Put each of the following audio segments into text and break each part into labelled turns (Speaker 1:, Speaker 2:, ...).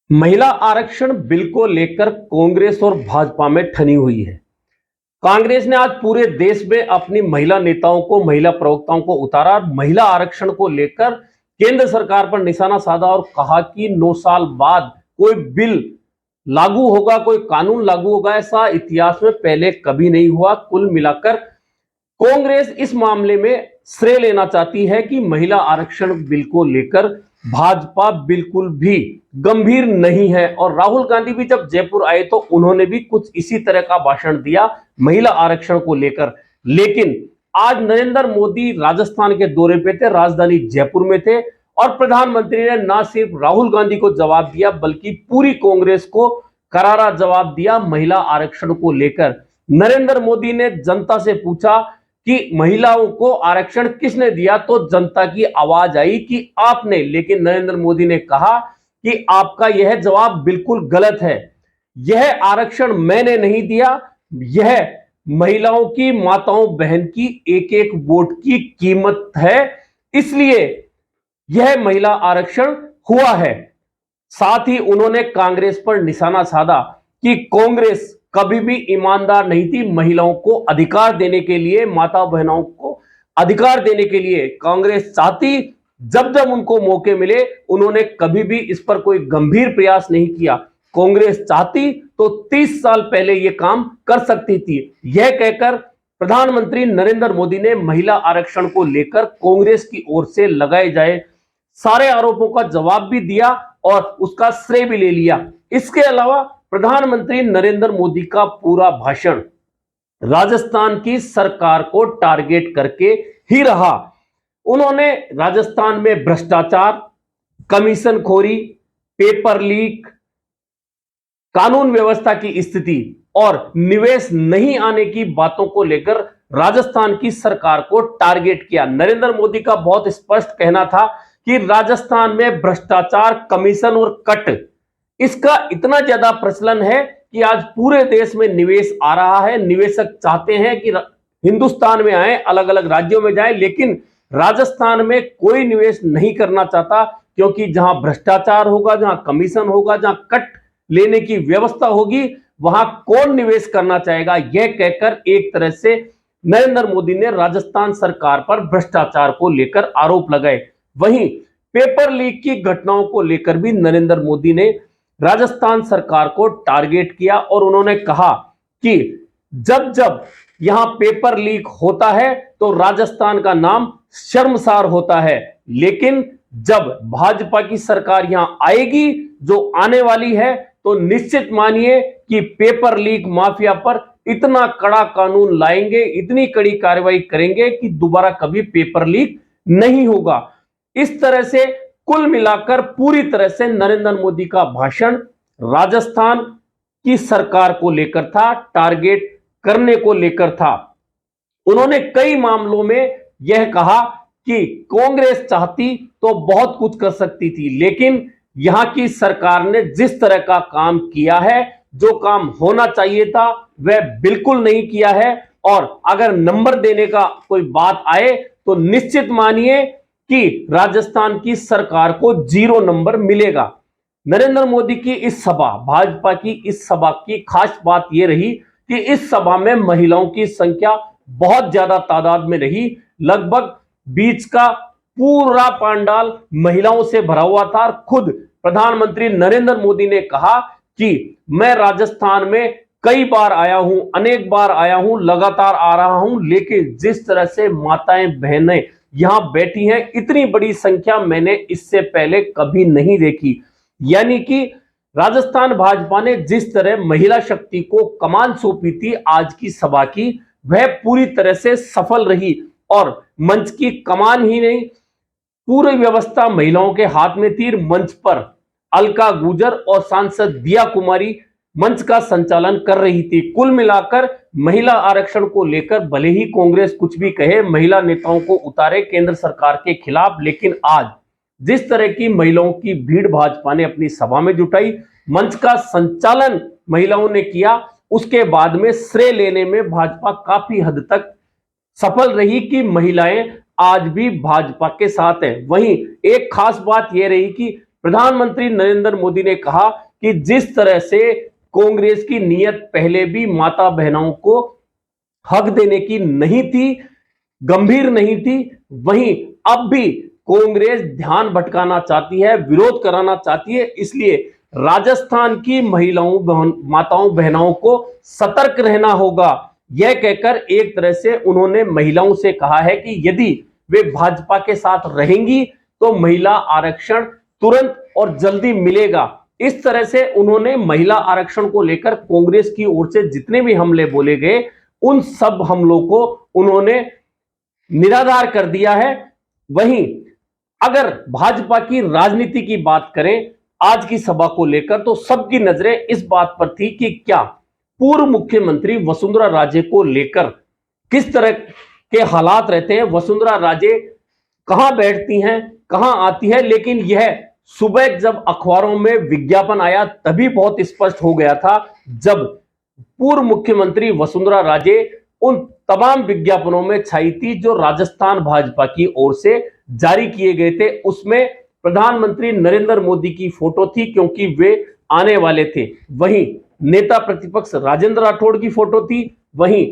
Speaker 1: महिला आरक्षण बिल को लेकर कांग्रेस और भाजपा में ठनी हुई है। कांग्रेस ने आज पूरे देश में अपनी महिला नेताओं को, महिला प्रवक्ताओं को उतारा। महिला आरक्षण को लेकर केंद्र सरकार पर निशाना साधा और कहा कि 9 साल बाद कोई बिल लागू होगा, कोई कानून लागू होगा, ऐसा इतिहास में पहले कभी नहीं हुआ। कुल मिलाकर कांग्रेस इस मामले में श्रेय लेना चाहती है कि महिला आरक्षण बिल को लेकर भाजपा बिल्कुल भी गंभीर नहीं है। और राहुल गांधी भी जब जयपुर आए तो उन्होंने भी कुछ इसी तरह का भाषण दिया महिला आरक्षण को लेकर। लेकिन आज नरेंद्र मोदी राजस्थान के दौरे पे थे, राजधानी जयपुर में थे, और प्रधानमंत्री ने ना सिर्फ राहुल गांधी को जवाब दिया बल्कि पूरी कांग्रेस को करारा जवाब दिया महिला आरक्षण को लेकर। नरेंद्र मोदी ने जनता से पूछा कि महिलाओं को आरक्षण किसने दिया, तो जनता की आवाज आई कि आपने। लेकिन नरेंद्र मोदी ने कहा कि आपका यह जवाब बिल्कुल गलत है। यह आरक्षण मैंने नहीं दिया, यह महिलाओं की, माताओं बहन की एक एक वोट की कीमत है, इसलिए यह महिला आरक्षण हुआ है। साथ ही उन्होंने कांग्रेस पर निशाना साधा कि कांग्रेस कभी भी ईमानदार नहीं थी। महिलाओं को अधिकार देने के लिए, माता बहनों को अधिकार देने के लिए कांग्रेस चाहती, जब जब उनको मौके मिले उन्होंने कभी भी इस पर कोई गंभीर प्रयास नहीं किया। कांग्रेस चाहती तो 30 साल पहले यह काम कर सकती थी। यह कहकर प्रधानमंत्री नरेंद्र मोदी ने महिला आरक्षण को लेकर कांग्रेस की ओर से लगाए जाए सारे आरोपों का जवाब भी दिया और उसका श्रेय भी ले लिया। इसके अलावा प्रधानमंत्री नरेंद्र मोदी का पूरा भाषण राजस्थान की सरकार को टारगेट करके ही रहा। उन्होंने राजस्थान में भ्रष्टाचार, कमीशन खोरी, पेपर लीक, कानून व्यवस्था की स्थिति और निवेश नहीं आने की बातों को लेकर राजस्थान की सरकार को टारगेट किया। नरेंद्र मोदी का बहुत स्पष्ट कहना था कि राजस्थान में भ्रष्टाचार, कमीशन और कट, इसका इतना ज्यादा प्रचलन है कि आज पूरे देश में निवेश आ रहा है। निवेशक चाहते हैं कि हिंदुस्तान में आए, अलग अलग राज्यों में जाए, लेकिन राजस्थान में कोई निवेश नहीं करना चाहता, क्योंकि जहां भ्रष्टाचार होगा, जहां कमीशन होगा, जहां कट लेने की व्यवस्था होगी, वहां कौन निवेश करना चाहेगा। यह कहकर एक तरह से नरेंद्र मोदी ने राजस्थान सरकार पर भ्रष्टाचार को लेकर आरोप लगाए। वहीं पेपर लीक की घटनाओं को लेकर भी नरेंद्र मोदी ने राजस्थान सरकार को टारगेट किया और उन्होंने कहा कि जब जब यहां पेपर लीक होता है तो राजस्थान का नाम शर्मसार होता है, लेकिन जब भाजपा की सरकार यहां आएगी, जो आने वाली है, तो निश्चित मानिए कि पेपर लीक माफिया पर इतना कड़ा कानून लाएंगे, इतनी कड़ी कार्रवाई करेंगे कि दोबारा कभी पेपर लीक नहीं होगा। इस तरह से कुल मिलाकर पूरी तरह से नरेंद्र मोदी का भाषण राजस्थान की सरकार को लेकर था, टारगेट करने को लेकर था। उन्होंने कई मामलों में यह कहा कि कांग्रेस चाहती तो बहुत कुछ कर सकती थी, लेकिन यहां की सरकार ने जिस तरह का काम किया है, जो काम होना चाहिए था, वह बिल्कुल नहीं किया है। और अगर नंबर देने का कोई बात आए तो निश्चित मानिए कि राजस्थान की सरकार को 0 नंबर मिलेगा। नरेंद्र मोदी की इस सभा, भाजपा की इस सभा की खास बात यह रही कि इस सभा में महिलाओं की संख्या बहुत ज्यादा तादाद में रही। लगभग बीच का पूरा पंडाल महिलाओं से भरा हुआ था। खुद प्रधानमंत्री नरेंद्र मोदी ने कहा कि मैं राजस्थान में कई बार आया हूं, अनेक बार आया हूं, लगातार आ रहा हूं, लेकिन जिस तरह से माताएं बहनें यहां बैठी हैं, इतनी बड़ी संख्या मैंने इससे पहले कभी नहीं देखी। यानी कि राजस्थान भाजपा ने जिस तरह महिला शक्ति को कमान सौंपी थी आज की सभा की, वह पूरी तरह से सफल रही। और मंच की कमान ही नहीं, पूरी व्यवस्था महिलाओं के हाथ में थी। मंच पर अलका गुजर और सांसद दिया कुमारी मंच का संचालन कर रही थी। कुल मिलाकर महिला आरक्षण को लेकर भले ही कांग्रेस कुछ भी कहे, महिला नेताओं को उतारे केंद्र सरकार के खिलाफ, लेकिन आज जिस तरह की महिलाओं की भीड़ भाजपा ने अपनी सभा में जुटाई, मंच का संचालन महिलाओं ने किया, उसके बाद में श्रेय लेने में भाजपा काफी हद तक सफल रही कि महिलाएं आज भी भाजपा के साथ हैं। वहीं एक खास बात यह रही कि प्रधानमंत्री नरेंद्र मोदी ने कहा कि जिस तरह से कांग्रेस की नीयत पहले भी माता बहनों को हक देने की नहीं थी, गंभीर नहीं थी, वहीं अब भी कांग्रेस ध्यान भटकाना चाहती है, विरोध कराना चाहती है। इसलिए राजस्थान की महिलाओं माताओं बहनों को सतर्क रहना होगा। यह कहकर एक तरह से उन्होंने महिलाओं से कहा है कि यदि वे भाजपा के साथ रहेंगी तो महिला आरक्षण तुरंत और जल्दी मिलेगा। इस तरह से उन्होंने महिला आरक्षण को लेकर कांग्रेस की ओर से जितने भी हमले बोले गए उन सब हमलों को उन्होंने निराधार कर दिया है। वहीं अगर भाजपा की राजनीति की बात करें आज की सभा को लेकर तो सबकी नजरें इस बात पर थी कि क्या पूर्व मुख्यमंत्री वसुंधरा राजे को लेकर किस तरह के हालात रहते हैं, वसुंधरा राजे कहां बैठती हैं, कहां आती है। लेकिन यह सुबह जब अखबारों में विज्ञापन आया तभी बहुत स्पष्ट हो गया था, जब पूर्व मुख्यमंत्री वसुंधरा राजे उन तमाम विज्ञापनों में छाई थी जो राजस्थान भाजपा की ओर से जारी किए गए थे। उसमें प्रधानमंत्री नरेंद्र मोदी की फोटो थी क्योंकि वे आने वाले थे, वहीं नेता प्रतिपक्ष राजेंद्र राठौड़ की फोटो थी, वहीं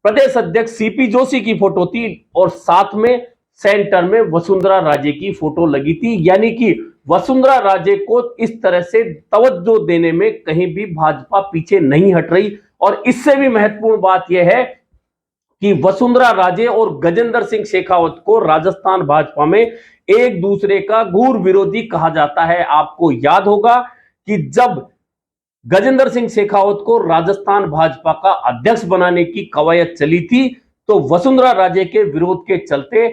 Speaker 1: प्रदेश अध्यक्ष सीपी जोशी की फोटो थी और साथ में सेंटर में वसुंधरा राजे की फोटो लगी थी। यानी कि वसुंधरा राजे को इस तरह से तवज्जो देने में कहीं भी भाजपा पीछे नहीं हट रही। और इससे भी महत्वपूर्ण बात यह है कि वसुंधरा राजे और गजेंद्र सिंह शेखावत को राजस्थान भाजपा में एक दूसरे का घूर विरोधी कहा जाता है। आपको याद होगा कि जब गजेंद्र सिंह शेखावत को राजस्थान भाजपा का अध्यक्ष बनाने की कवायद चली थी तो वसुंधरा राजे के विरोध के चलते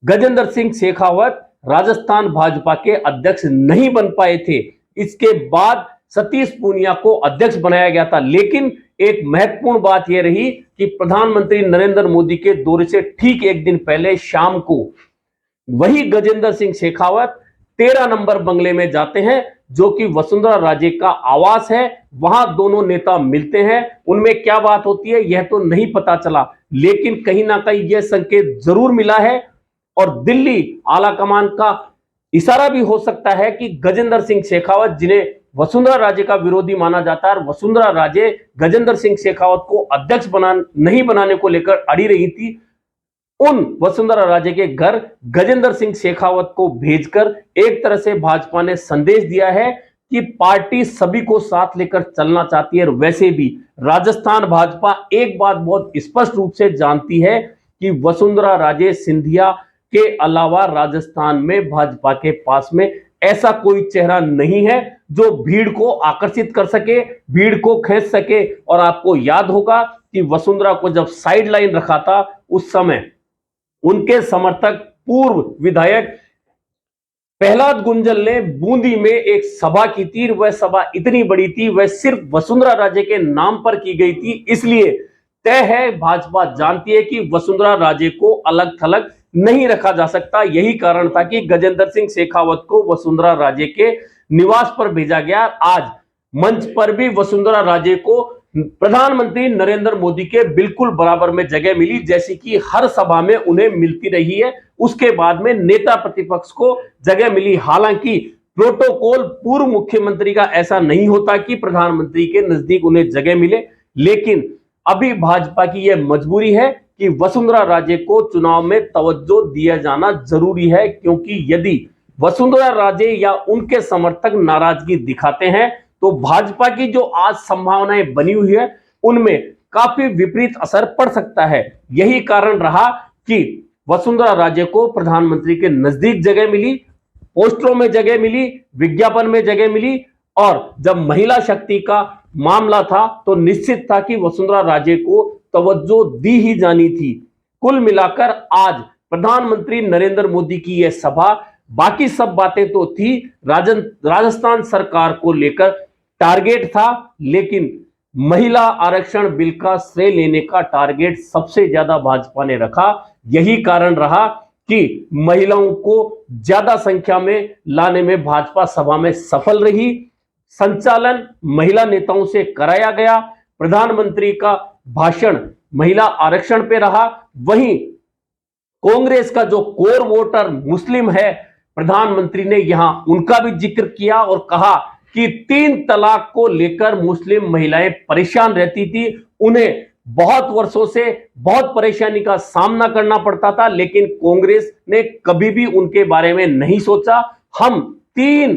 Speaker 1: गजेंद्र सिंह शेखावत राजस्थान भाजपा के अध्यक्ष नहीं बन पाए थे। इसके बाद सतीश पूनिया को अध्यक्ष बनाया गया था। लेकिन एक महत्वपूर्ण बात यह रही कि प्रधानमंत्री नरेंद्र मोदी के दौरे से ठीक एक दिन पहले शाम को वही गजेंद्र सिंह शेखावत 13 नंबर बंगले में जाते हैं जो कि वसुंधरा राजे का आवास है। वहां दोनों नेता मिलते हैं। उनमें क्या बात होती है यह तो नहीं पता चला, लेकिन कहीं ना कहीं यह संकेत जरूर मिला है और दिल्ली आलाकमान का इशारा भी हो सकता है कि गजेंद्र सिंह शेखावत, जिन्हें वसुंधरा राजे का विरोधी माना जाता है, वसुंधरा राजे गजेंद्र सिंह शेखावत को अध्यक्ष नहीं बनाने को लेकर अड़ी रही थी, उन वसुंधरा राजे के घर गजेंद्र सिंह शेखावत को भेजकर एक तरह से भाजपा ने संदेश दिया है कि पार्टी सभी को साथ लेकर चलना चाहती है। और वैसे भी राजस्थान भाजपा एक बात बहुत स्पष्ट रूप से जानती है कि वसुंधरा राजे सिंधिया के अलावा राजस्थान में भाजपा के पास में ऐसा कोई चेहरा नहीं है जो भीड़ को आकर्षित कर सके, भीड़ को खींच सके। और आपको याद होगा कि वसुंधरा को जब साइड लाइन रखा था उस समय उनके समर्थक पूर्व विधायक प्रहलाद गुंजल ने बूंदी में एक सभा की थी। वह सभा इतनी बड़ी थी, वह सिर्फ वसुंधरा राजे के नाम पर की गई थी। इसलिए तय है, भाजपा जानती है कि वसुंधरा राजे को अलग थलग नहीं रखा जा सकता। यही कारण था कि गजेंद्र सिंह शेखावत को वसुंधरा राजे के निवास पर भेजा गया। आज मंच पर भी वसुंधरा राजे को प्रधानमंत्री नरेंद्र मोदी के बिल्कुल बराबर में जगह मिली, जैसी कि हर सभा में उन्हें मिलती रही है। उसके बाद में नेता प्रतिपक्ष को जगह मिली। हालांकि प्रोटोकॉल पूर्व मुख्यमंत्री का ऐसा नहीं होता कि प्रधानमंत्री के नजदीक उन्हें जगह मिले, लेकिन अभी भाजपा की यह मजबूरी है कि वसुंधरा राजे को चुनाव में तवज्जो दिया जाना जरूरी है, क्योंकि यदि वसुंधरा राजे या उनके समर्थक नाराजगी दिखाते हैं तो भाजपा की जो आज संभावनाएं बनी हुई है उनमें काफी विपरीत असर पड़ सकता है। यही कारण रहा कि वसुंधरा राजे को प्रधानमंत्री के नजदीक जगह मिली, पोस्टरों में जगह मिली, विज्ञापन में जगह मिली। और जब महिला शक्ति का मामला था तो निश्चित था कि वसुंधरा राजे को तवज्जो दी ही जानी थी। कुल मिलाकर आज प्रधानमंत्री नरेंद्र मोदी की यह सभा, बाकी सब बातें तो थी, राजस्थान सरकार को लेकर टारगेट था, लेकिन महिला आरक्षण बिल का श्रेय लेने का टारगेट सबसे ज्यादा भाजपा ने रखा। यही कारण रहा कि महिलाओं को ज्यादा संख्या में लाने में भाजपा सभा में सफल रही। संचालन महिला नेताओं से कराया गया। प्रधानमंत्री का भाषण महिला आरक्षण पे रहा। वहीं कांग्रेस का जो कोर वोटर मुस्लिम है प्रधानमंत्री ने यहां उनका भी जिक्र किया और कहा कि 3 तलाक को लेकर मुस्लिम महिलाएं परेशान रहती थी, उन्हें बहुत वर्षों से बहुत परेशानी का सामना करना पड़ता था, लेकिन कांग्रेस ने कभी भी उनके बारे में नहीं सोचा। हम 3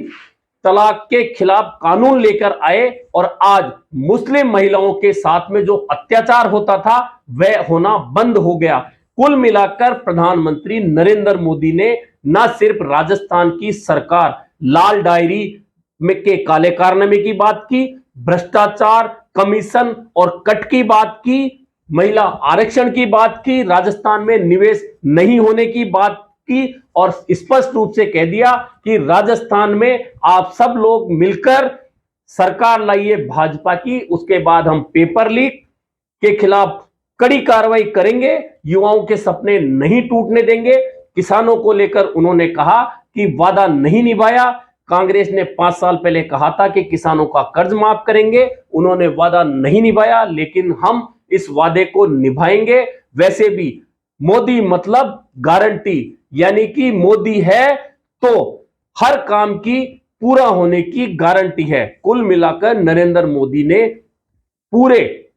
Speaker 1: तलाक के खिलाफ कानून लेकर आए और आज मुस्लिम महिलाओं के साथ में जो अत्याचार होता था वह होना बंद हो गया। कुल मिलाकर प्रधानमंत्री नरेंद्र मोदी ने न सिर्फ राजस्थान की सरकार लाल डायरी में के काले कारनामे की बात की, भ्रष्टाचार, कमीशन और कट की बात की, महिला आरक्षण की बात की, राजस्थान में निवेश नहीं होने की बात की और स्पष्ट रूप से कह दिया कि राजस्थान में आप सब लोग मिलकर सरकार लाइए भाजपा की, उसके बाद हम पेपर लीक के खिलाफ कड़ी कार्रवाई करेंगे, युवाओं के सपने नहीं टूटने देंगे। किसानों को लेकर उन्होंने कहा कि वादा नहीं निभाया। कांग्रेस ने 5 साल पहले कहा था कि किसानों का कर्ज माफ करेंगे, उन्होंने वादा नहीं निभाया, लेकिन हम इस वादे को निभाएंगे। वैसे भी मोदी मतलब गारंटी, यानी कि मोदी है तो हर काम की पूरा होने की गारंटी है। कुल मिलाकर नरेंद्र मोदी ने पूरे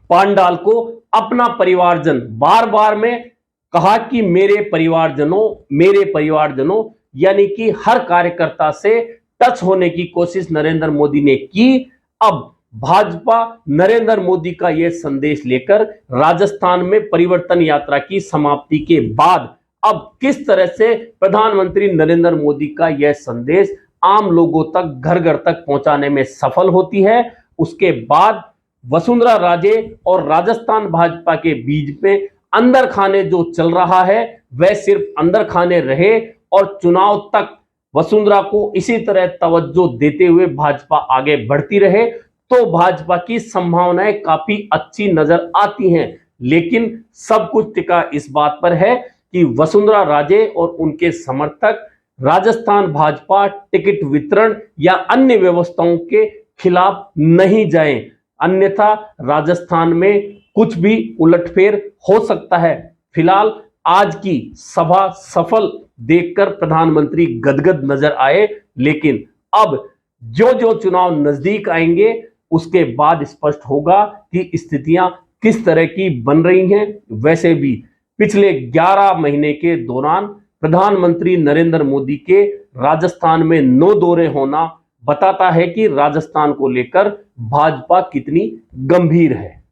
Speaker 1: पांडाल को अपना परिवारजन बार बार में कहा कि मेरे परिवारजनों, यानी कि हर कार्यकर्ता से टच होने की कोशिश नरेंद्र मोदी ने की। अब भाजपा नरेंद्र मोदी का यह संदेश लेकर राजस्थान में परिवर्तन यात्रा की समाप्ति के बाद अब किस तरह से प्रधानमंत्री नरेंद्र मोदी का यह संदेश आम लोगों तक, घर घर तक पहुंचाने में सफल होती है, उसके बाद वसुंधरा राजे और राजस्थान भाजपा के बीच में अंदर खाने जो चल रहा है वह सिर्फ अंदर खाने रहे और चुनाव तक वसुंधरा को इसी तरह तवज्जो देते हुए भाजपा आगे बढ़ती रहे तो भाजपा की संभावनाएं काफी अच्छी नजर आती हैं। लेकिन सब कुछ टिका इस बात पर है कि वसुंधरा राजे और उनके समर्थक राजस्थान भाजपा टिकट वितरण या अन्य व्यवस्थाओं के खिलाफ नहीं जाएं, अन्यथा राजस्थान में कुछ भी उलटफेर हो सकता है। फिलहाल आज की सभा सफल देखकर प्रधानमंत्री गदगद नजर आए, लेकिन अब जो जो चुनाव नजदीक आएंगे उसके बाद स्पष्ट होगा कि स्थितियां किस तरह की बन रही हैं। वैसे भी पिछले 11 महीने के दौरान प्रधानमंत्री नरेंद्र मोदी के राजस्थान में 9 दौरे होना बताता है कि राजस्थान को लेकर भाजपा कितनी गंभीर है।